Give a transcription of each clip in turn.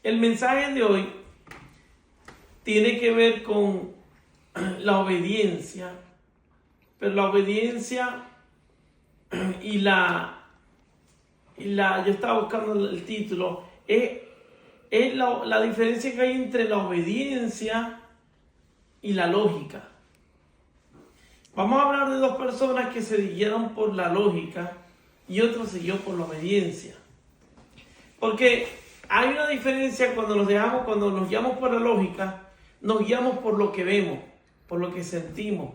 El mensaje de hoy tiene que ver con la obediencia, pero la obediencia yo estaba buscando el título, es la diferencia que hay entre la obediencia y la lógica. Vamos a hablar de dos personas que se guiaron por la lógica y otro se guió por la obediencia. Porque hay una diferencia cuando nos guiamos por la lógica, nos guiamos por lo que vemos, por lo que sentimos,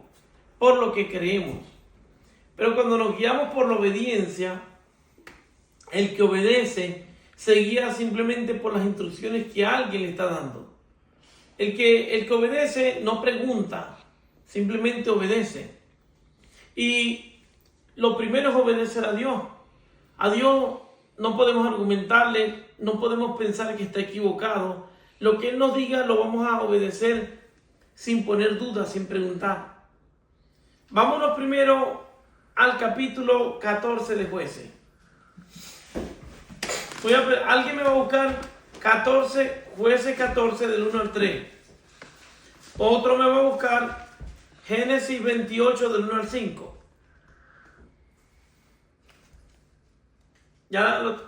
por lo que creemos. Pero cuando nos guiamos por la obediencia, el que obedece se guía simplemente por las instrucciones que alguien le está dando. El que obedece no pregunta, simplemente obedece. Y lo primero es obedecer a Dios. A Dios no podemos argumentarle, no podemos pensar que está equivocado. Lo que Él nos diga lo vamos a obedecer sin poner dudas, sin preguntar. Vámonos primero al capítulo 14 de Jueces. Alguien me va a buscar Jueces 14 del 1 al 3. Otro me va a buscar Génesis 28 del 1 al 5.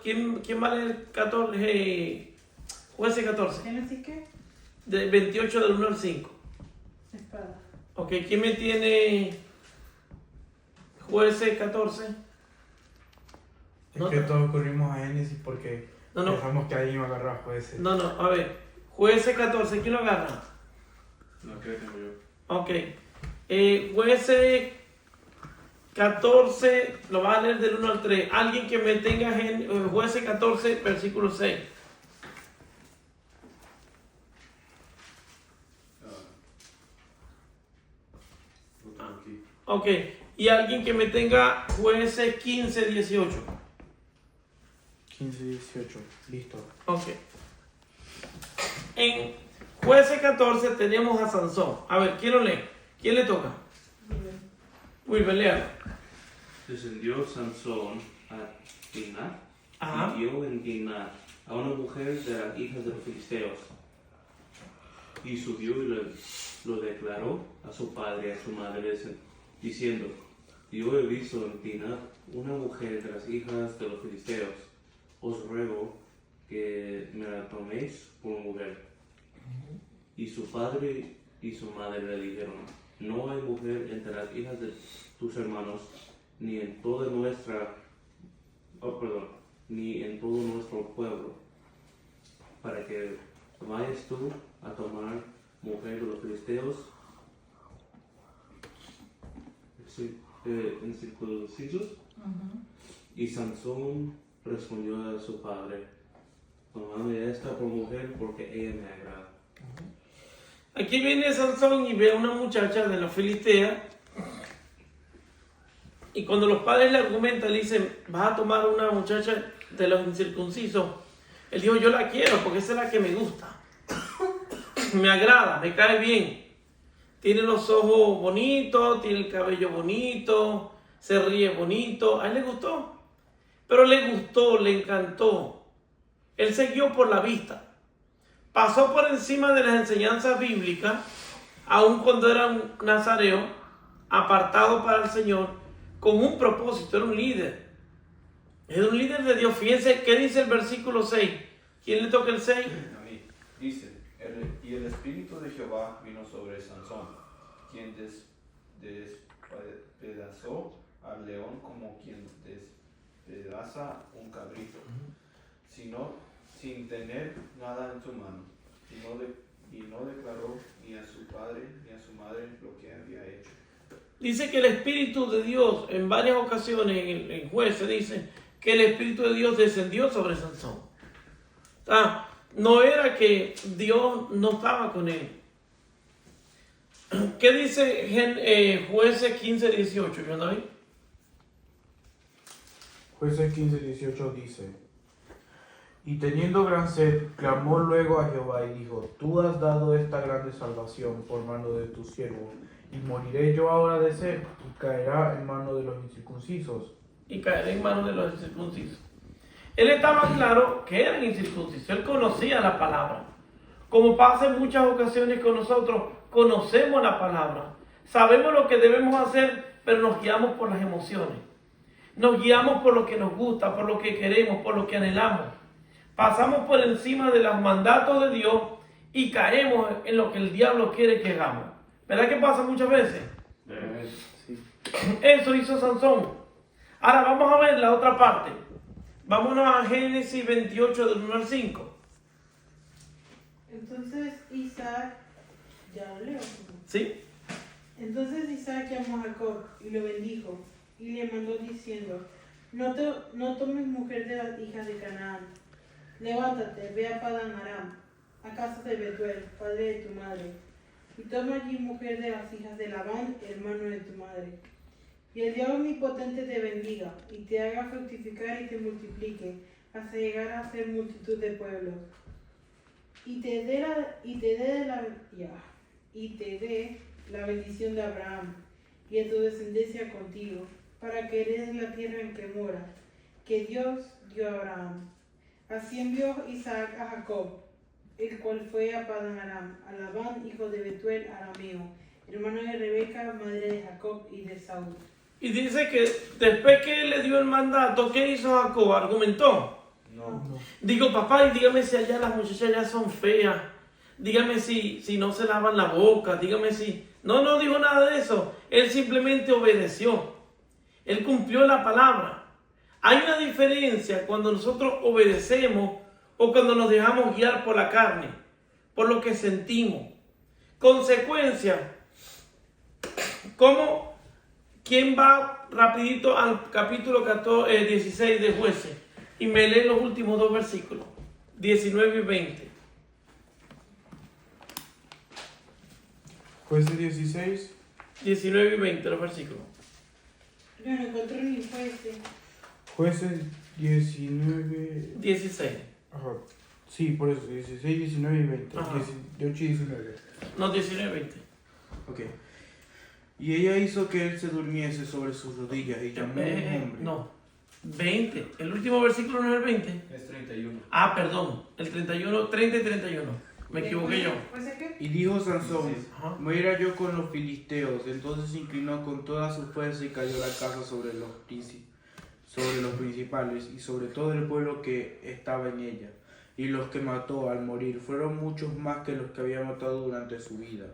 ¿Quién va a leer 14? Jueces 14. ¿Génesis qué? De 28 del 1 al 5. Espada. Ok, ¿quién me tiene Jueces 14? Es que todos corrimos a Génesis porque No. pensamos que alguien iba a agarrar Jueces. No, a ver. Jueces 14, ¿quién lo agarra? No, creo que tengo yo. Ok. Jueces 14, lo va a leer del 1 al 3. Alguien que me tenga Jueces 14, versículo 6. Lo tengo aquí. Ok. Y alguien que me tenga Jueces 15, 18. 15 y 18, listo. Ok. En Jueces 14 tenemos a Sansón. A ver, ¿quién lo lee? ¿Quién le toca? Wilber, léalo. Descendió Sansón a Timnat Ajá. y dio en Timnat a una mujer de las hijas de los filisteos. Y subió y lo declaró a su padre y a su madre, diciendo: yo he visto en Timnat una mujer de las hijas de los filisteos. Os ruego que me la toméis por mujer. Y su padre y su madre le dijeron: no hay mujer entre las hijas de tus hermanos, ni en todo nuestro pueblo, para que vayas tú a tomar mujer de los filisteos incircuncisos. Y Sansón respondió a su padre: tomadme esta por mujer, porque ella me agrada. Aquí viene Sansón y ve a una muchacha de la Filistea. Y cuando los padres le argumentan, le dicen: vas a tomar una muchacha de los incircuncisos. Él dijo: yo la quiero porque esa es la que me gusta. Me agrada, me cae bien. Tiene los ojos bonitos, tiene el cabello bonito, se ríe bonito. A él le gustó. Pero le gustó, le encantó. Él se guió por la vista. Pasó por encima de las enseñanzas bíblicas, aun cuando era un nazareo, apartado para el Señor, con un propósito, era un líder. Era un líder de Dios. Fíjense qué dice el versículo 6. ¿Quién le toca el 6? A mí. Dice: y el Espíritu de Jehová vino sobre Sansón, quien despedazó al león como quien despedaza un cabrito, sin tener nada en su mano, y no declaró ni a su padre ni a su madre lo que había hecho. Dice que el Espíritu de Dios, en varias ocasiones en Jueces dice que el Espíritu de Dios descendió sobre Sansón. No era que Dios no estaba con él. ¿Qué dice Jueces 15, 18? ¿Yo no vi? Jueces 15 y 18 dice: y teniendo gran sed, clamó luego a Jehová y dijo: tú has dado esta grande salvación por mano de tu siervo, y moriré yo ahora de sed, y caerá en mano de los incircuncisos. Y caeré en manos de los incircuncisos. Él estaba claro que era incircunciso, él conocía la palabra. Como pasa en muchas ocasiones con nosotros, conocemos la palabra, sabemos lo que debemos hacer, pero nos guiamos por las emociones. Nos guiamos por lo que nos gusta, por lo que queremos, por lo que anhelamos. Pasamos por encima de los mandatos de Dios y caemos en lo que el diablo quiere que hagamos. ¿Verdad que pasa muchas veces? Sí. Eso hizo Sansón. Ahora vamos a ver la otra parte. Vámonos a Génesis 28 del 1 al 5. Entonces Isaac, ya lo leo. ¿Sí? Entonces Isaac llamó a Jacob y lo bendijo y le mandó diciendo, no tomes mujer de las hijas de Canaán. Levántate, ve a Padán Aram, a casa de Betuel, padre de tu madre, y toma allí mujer de las hijas de Labán, hermano de tu madre. Y el Dios omnipotente te bendiga, y te haga fructificar y te multiplique, hasta llegar a ser multitud de pueblos. Y te dé la bendición de Abraham, y a tu descendencia contigo, para que heredes la tierra en que moras, que Dios dio a Abraham. Así envió Isaac a Jacob, el cual fue a Padán Aram, a Labán, hijo de Betuel arameo, hermano de Rebeca, madre de Jacob y de Saúl. Y dice que después que él le dio el mandato, ¿qué hizo Jacob? Argumentó. No. Digo, papá, y dígame si allá las muchachas ya son feas. Dígame si no se lavan la boca. Dígame si... No dijo nada de eso. Él simplemente obedeció. Él cumplió la palabra. Hay una diferencia cuando nosotros obedecemos o cuando nos dejamos guiar por la carne, por lo que sentimos. Consecuencia. ¿Cómo? ¿Quién va rapidito al capítulo 16 de Jueces? Y me lee los últimos dos versículos, 19 y 20. Jueces 16. 19 y 20 los versículos. Yo no encuentro ni jueces. Jueces 19. 16. Ajá. Sí, por eso, 16, 19 y 20. Ajá. 18 y 19. No, 19 y 20. Ok. Y ella hizo que él se durmiese sobre sus rodillas y llamó a un hombre. No, 20. El último versículo no es el 20. Es 31. Ah, perdón. El 31, 30 y 31. Me equivoqué yo. ¿Pues qué? Y dijo Sansón, Ajá. muera yo con los filisteos. Entonces se inclinó con toda su fuerza y cayó la casa sobre los principales y sobre todo el pueblo que estaba en ella. Y los que mató al morir fueron muchos más que los que había matado durante su vida.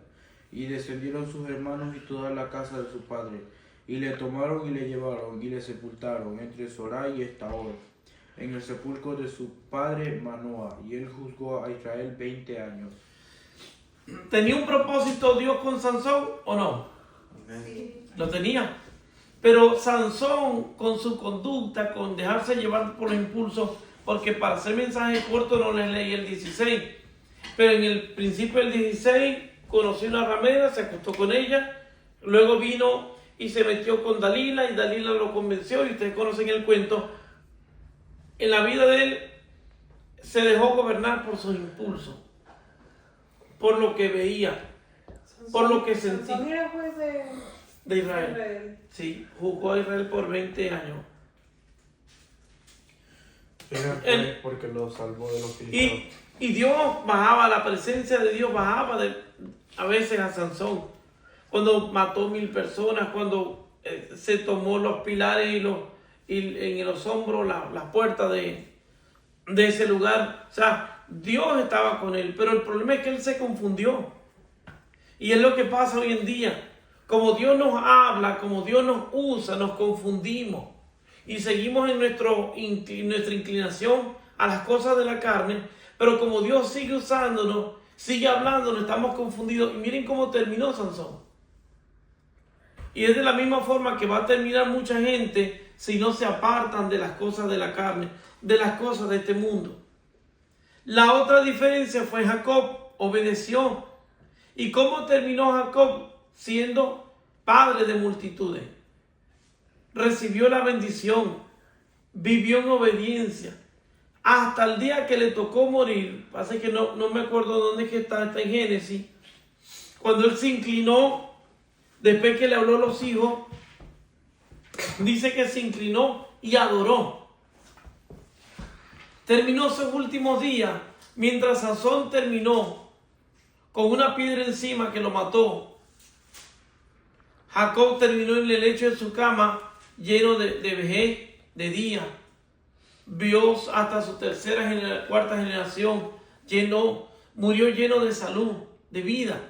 Y descendieron sus hermanos y toda la casa de su padre, y le tomaron y le llevaron y le sepultaron entre Sorá y Estaol, en el sepulcro de su padre Manoah, y él juzgó a Israel 20 años. ¿Tenía un propósito Dios con Sansón o no? Sí. Lo tenía. Pero Sansón, con su conducta, con dejarse llevar por los impulsos, porque para hacer mensaje corto no les leí el 16, pero en el principio del 16 conoció una ramera, se acostó con ella, luego vino y se metió con Dalila y Dalila lo convenció y ustedes conocen el cuento. En la vida de él se dejó gobernar por sus impulsos, por lo que veía, por lo que sentía. Sansón era juez De Israel. Sí, jugó a Israel por 20 años. Era porque lo salvó de los filisteos. Y Dios bajaba, la presencia de Dios bajaba a veces a Sansón. Cuando mató 1000 personas, cuando se tomó los pilares y en los hombros las puertas de ese lugar. O sea, Dios estaba con él, pero el problema es que él se confundió. Y es lo que pasa hoy en día. Como Dios nos habla, como Dios nos usa, nos confundimos. Y seguimos en nuestra inclinación a las cosas de la carne. Pero como Dios sigue usándonos, sigue hablándonos, estamos confundidos. Y miren cómo terminó Sansón. Y es de la misma forma que va a terminar mucha gente si no se apartan de las cosas de la carne, de las cosas de este mundo. La otra diferencia fue Jacob obedeció. ¿Y cómo terminó Jacob? Siendo padre de multitudes. Recibió la bendición, vivió en obediencia, hasta el día que le tocó morir. Pasa que no me acuerdo dónde es que está en Génesis. Cuando él se inclinó, después que le habló a los hijos, dice que se inclinó y adoró. terminó sus últimos días, mientras Sansón terminó con una piedra encima que lo mató. Jacob terminó en el lecho de su cama lleno de vejez, de día. Vio hasta su cuarta generación, murió lleno de salud, de vida.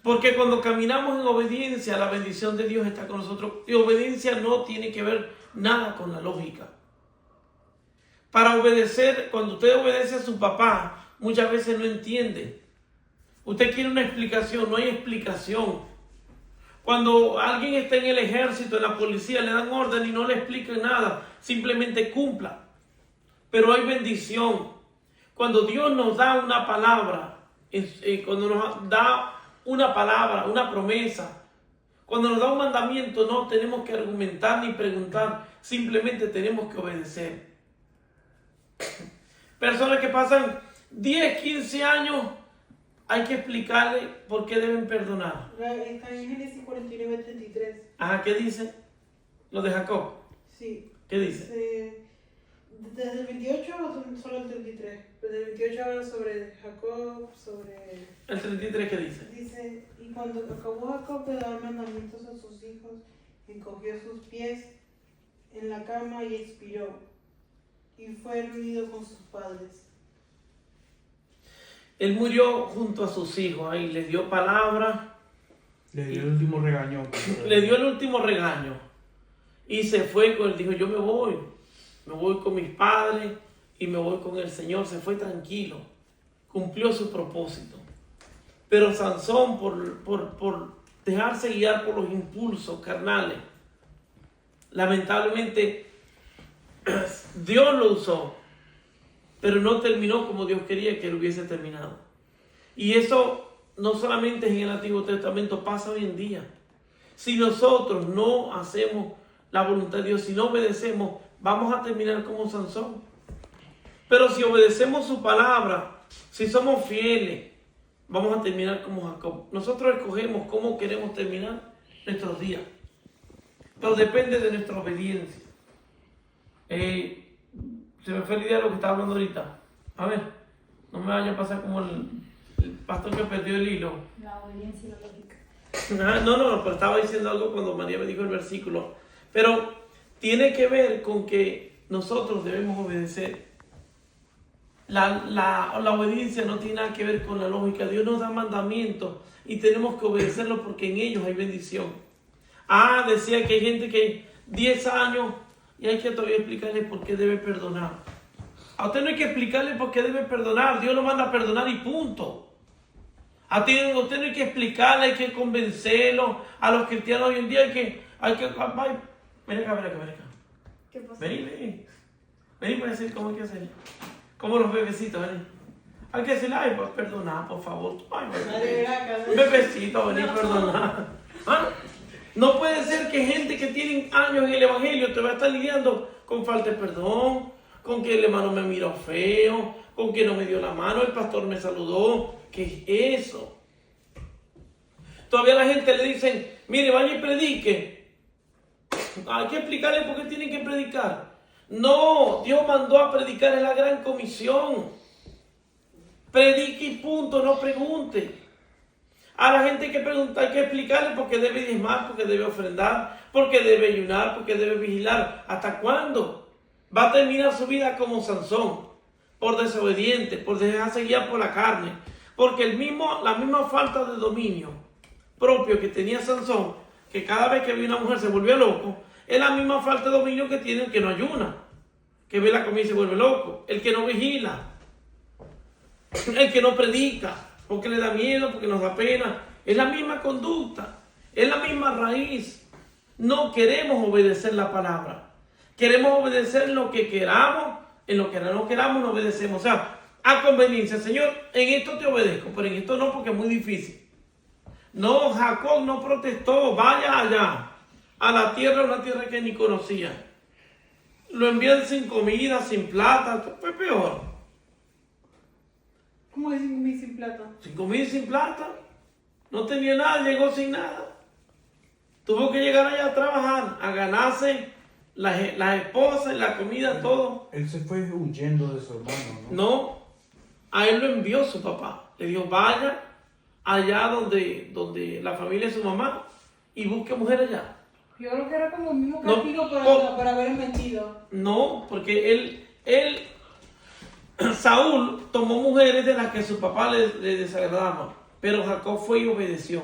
Porque cuando caminamos en obediencia, la bendición de Dios está con nosotros. Y obediencia no tiene que ver nada con la lógica. Para obedecer, cuando usted obedece a su papá, muchas veces no entiende. Usted quiere una explicación, no hay explicación. Cuando alguien está en el ejército, en la policía, le dan orden y no le explican nada, simplemente cumpla. Pero hay bendición. Cuando Dios nos da una palabra, cuando nos da una palabra, una promesa, cuando nos da un mandamiento, no tenemos que argumentar ni preguntar, simplemente tenemos que obedecer. Personas que pasan 10, 15 años, hay que explicarle por qué deben perdonar. Está en Génesis 49:33. Ajá, ¿qué dice? Lo de Jacob. Sí. ¿Qué dice? Desde el 28 o solo el 33. Desde el 28 habla sobre Jacob, sobre... El 33, ¿qué dice? Dice, y cuando acabó Jacob de dar mandamientos a sus hijos, encogió sus pies en la cama y expiró, y fue reunido con sus padres. Él murió junto a sus hijos, ahí les dio palabra. Le dio el último regaño. Le dio el último regaño. Y se fue con él, dijo, yo me voy con mis padres y me voy con el Señor. Se fue tranquilo, cumplió su propósito. Pero Sansón, por dejarse guiar por los impulsos carnales, lamentablemente Dios lo usó, pero no terminó como Dios quería que lo hubiese terminado. Y eso no solamente es en el Antiguo Testamento, pasa hoy en día. Si nosotros no hacemos la voluntad de Dios, si no obedecemos, vamos a terminar como Sansón. Pero si obedecemos su palabra, si somos fieles, vamos a terminar como Jacob. Nosotros escogemos cómo queremos terminar nuestros días, pero depende de nuestra obediencia. Se me fue la idea de lo que estaba hablando ahorita. A ver, no me vaya a pasar como el pastor que perdió el hilo. La obediencia y la lógica. No, pero estaba diciendo algo cuando María me dijo el versículo. Pero tiene que ver con que nosotros debemos obedecer. La obediencia no tiene nada que ver con la lógica. Dios nos da mandamientos y tenemos que obedecerlos porque en ellos hay bendición. Decía que hay gente que 10 años y hay que todavía explicarle por qué debe perdonar. A usted no hay que explicarle por qué debe perdonar. Dios lo manda a perdonar y punto. A usted no hay que explicarle, hay que convencerlo. A los cristianos hoy en día hay que ven acá. ¿Qué pasa? Vení para decir cómo hay que hacer. Como los bebecitos, vení. Hay que decirle, pues perdonar, por favor. Bebecito, vení, perdonar. No puede ser que gente que tiene años en el evangelio te va a estar lidiando con falta de perdón, con que el hermano me miró feo, con que no me dio la mano, el pastor me saludó. ¿Qué es eso? Todavía a la gente le dicen, mire, vaya y predique. Hay que explicarle por qué tienen que predicar. No, Dios mandó a predicar en la gran comisión. Predique y punto, no pregunte. A la gente que pregunta, hay que explicarle por qué debe diezmar, por qué debe ofrendar, por qué debe ayunar, por qué debe vigilar. ¿Hasta cuándo? Va a terminar su vida como Sansón, por desobediente, por dejarse guiar por la carne. Porque la misma falta de dominio propio que tenía Sansón, que cada vez que ve una mujer se volvía loco, es la misma falta de dominio que tiene el que no ayuna, que ve la comida y se vuelve loco, el que no vigila, el que no predica, porque le da miedo, porque nos da pena. Es la misma conducta, es la misma raíz. No queremos obedecer la palabra. Queremos obedecer lo que queramos, en lo que no queramos no obedecemos. O sea, a conveniencia, Señor, en esto te obedezco, pero en esto no, porque es muy difícil. No, Jacob no protestó, vaya allá, a la tierra, una tierra que ni conocía. Lo envían sin comida, sin plata, fue peor. ¿Cómo es sin plata? Sin comida y sin plata. No tenía nada, llegó sin nada. Tuvo que llegar allá a trabajar, a ganarse las esposas, la comida, todo. Él se fue huyendo de su hermano, ¿no? No, a él lo envió su papá. Le dijo, vaya allá donde la familia de su mamá y busque mujer allá. Yo creo que era como el mismo No, castigo por haber mentido. No, porque Saúl tomó mujeres de las que su papá le desagradaba, pero Jacob fue y obedeció.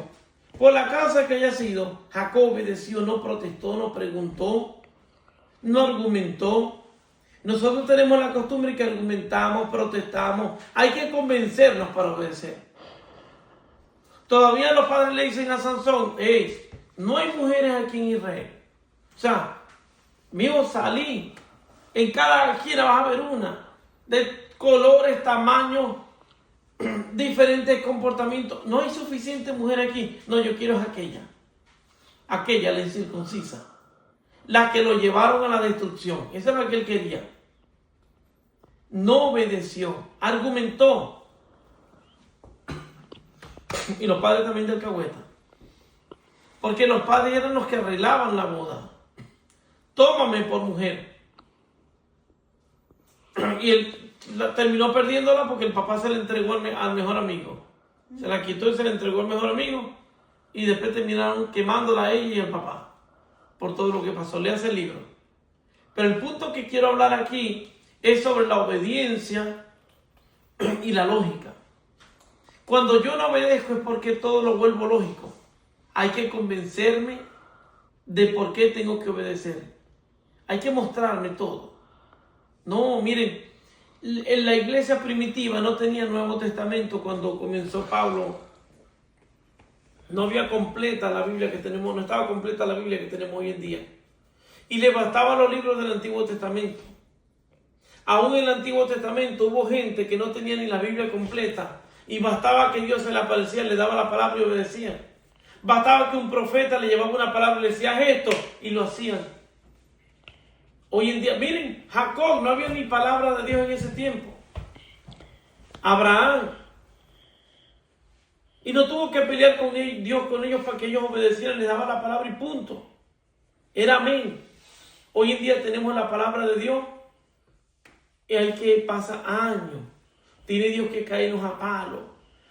Por la causa que haya sido, Jacob obedeció, no protestó, no preguntó, no argumentó. Nosotros tenemos la costumbre que argumentamos, protestamos, hay que convencernos para obedecer. Todavía los padres le dicen a Sansón, hey, no hay mujeres aquí en Israel. O sea, mío, salí, en cada esquina vas a ver una, de colores, tamaños, diferentes comportamientos. No hay suficiente mujer aquí. No, yo quiero es aquella, la incircuncisa, la que lo llevaron a la destrucción. Esa es la que él quería. No obedeció, argumentó. Y los padres también del alcahueta, porque los padres eran los que arreglaban la boda. Tómame por mujer. Y él terminó perdiéndola porque el papá se la entregó al mejor amigo. Se la quitó y se la entregó al mejor amigo. Y después terminaron quemándola a ella y al papá. Por todo lo que pasó. Léase el libro. Pero el punto que quiero hablar aquí es sobre la obediencia y la lógica. Cuando yo no obedezco es porque todo lo vuelvo lógico. Hay que convencerme de por qué tengo que obedecer. Hay que mostrarme todo. No, miren, en la iglesia primitiva no tenía Nuevo Testamento cuando comenzó Pablo. No había completa la Biblia que tenemos, no estaba completa la Biblia que tenemos hoy en día. Y le bastaban los libros del Antiguo Testamento. Aún en el Antiguo Testamento hubo gente que no tenía ni la Biblia completa y bastaba que Dios se le aparecía, le daba la palabra y obedecían. Bastaba que un profeta le llevaba una palabra y le decía, haz esto, y lo hacían. Hoy en día, miren, Jacob, no había ni palabra de Dios en ese tiempo. Abraham. Y no tuvo que pelear con Dios con ellos para que ellos obedecieran, les daba la palabra y punto. Era amén. Hoy en día tenemos la palabra de Dios y hay que pasar años. Tiene Dios que caernos a palo,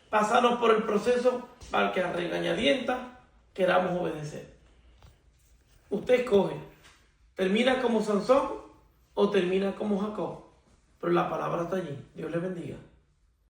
pasarnos por el proceso para que a regañadientas queramos obedecer. Usted escoge, ¿termina como Sansón o termina como Jacob? Pero la palabra está allí. Dios le bendiga.